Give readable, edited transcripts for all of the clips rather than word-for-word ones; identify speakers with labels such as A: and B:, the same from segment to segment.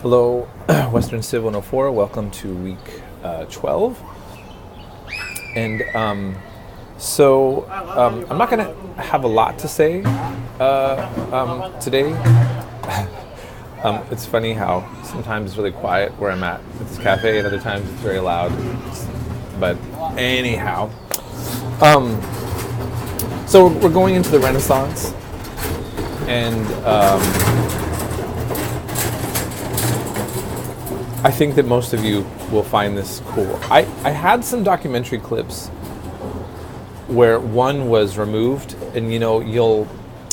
A: Hello, Western Civ 104. Welcome to week 12. And I'm not going to have a lot to say today. It's funny how sometimes it's really quiet where I'm at this cafe, and other times it's very loud. But anyhow, so we're going into the Renaissance, and I think that most of you will find this cool. I had some documentary clips where one was removed, and you'll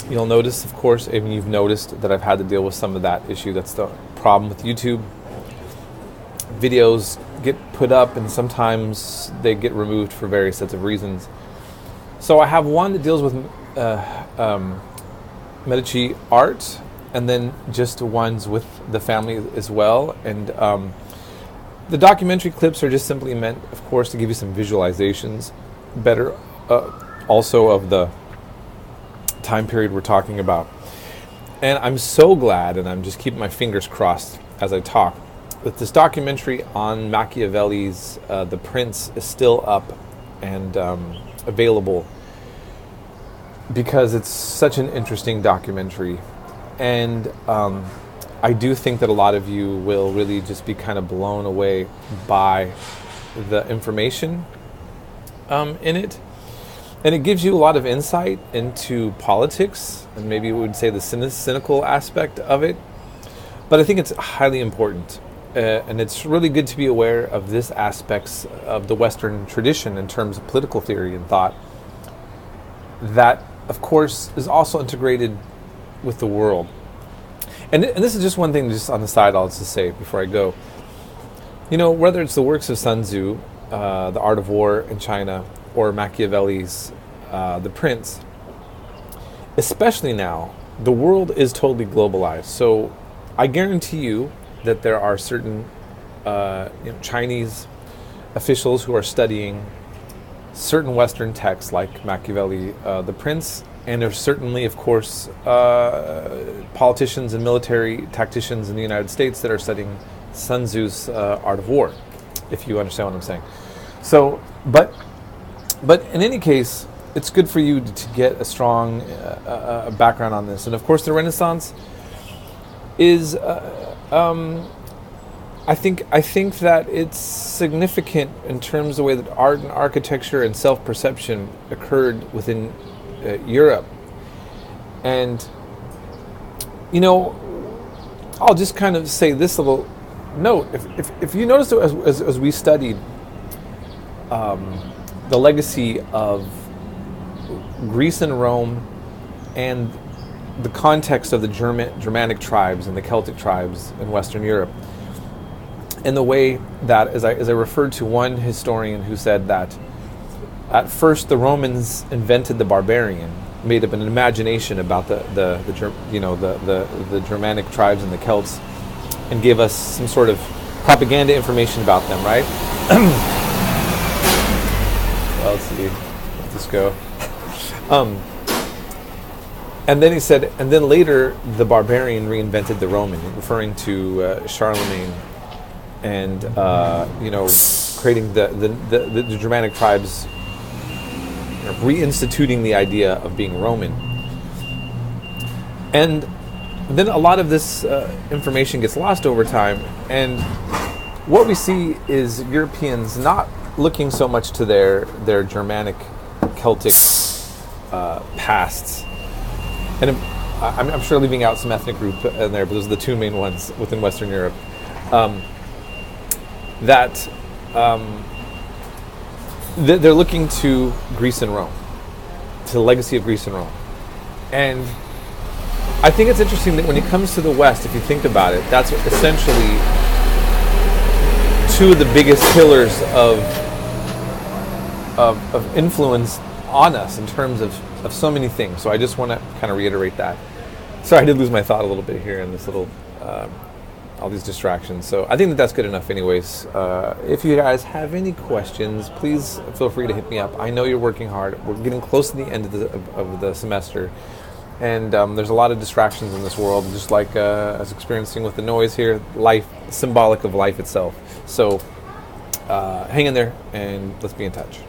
A: notice, of course, and you've noticed that I've had to deal with some of that issue. That's the problem with YouTube. Videos get put up, and sometimes they get removed for various sets of reasons. So I have one that deals with Medici art, and then just ones with the family as well. And the documentary clips are just simply meant, of course, to give you some visualizations, better also of the time period we're talking about. And I'm so glad, and I'm just keeping my fingers crossed as I talk, that this documentary on Machiavelli's The Prince is still up and available, because it's such an interesting documentary. And I do think that a lot of you will really just be kind of blown away by the information in it. And it gives you a lot of insight into politics, and maybe we would say the cynical aspect of it. But I think it's highly important. And it's really good to be aware of this aspects of the Western tradition in terms of political theory and thought. That, of course, is also integrated with the world. And this is just one thing just on the side I'll just say before I go. Whether it's the works of Sun Tzu, The Art of War in China, or Machiavelli's The Prince, especially now, the world is totally globalized. So I guarantee you that there are certain Chinese officials who are studying certain Western texts like Machiavelli, The Prince, and there's certainly, of course, politicians and military tacticians in the United States that are studying Sun Tzu's Art of War, if you understand what I'm saying. So, but in any case, it's good for you to get a strong background on this. And of course, the Renaissance is, I think that it's significant in terms of the way that art and architecture and self-perception occurred within Europe. And I'll just kind of say this little note. If you notice, as we studied the legacy of Greece and Rome and the context of the Germanic tribes and the Celtic tribes in Western Europe, and the way that, as I referred to one historian who said that at first the Romans invented the barbarian, made up an imagination about the Germanic tribes and the Celts, and gave us some sort of propaganda information about them, right? Well, let's see, let this go. And then he said, and then later the barbarian reinvented the Roman, referring to Charlemagne, and creating the Germanic tribes, reinstituting the idea of being Roman. And then a lot of this information gets lost over time, and what we see is Europeans not looking so much to their Germanic, Celtic pasts. And I'm sure leaving out some ethnic group in there, but those are the two main ones within Western Europe. They're looking to Greece and Rome, to the legacy of Greece and Rome. And I think it's interesting that when it comes to the West, if you think about it, that's essentially two of the biggest pillars of influence on us in terms of so many things. So I just want to kind of reiterate that. Sorry, I did lose my thought a little bit here in this little all these distractions. So I think that that's good enough anyways. If you guys have any questions, please feel free to hit me up. I know you're working hard. We're getting close to the end of the semester. And there's a lot of distractions in this world, just like I was experiencing with the noise here. Life, symbolic of life itself. So hang in there, and let's be in touch.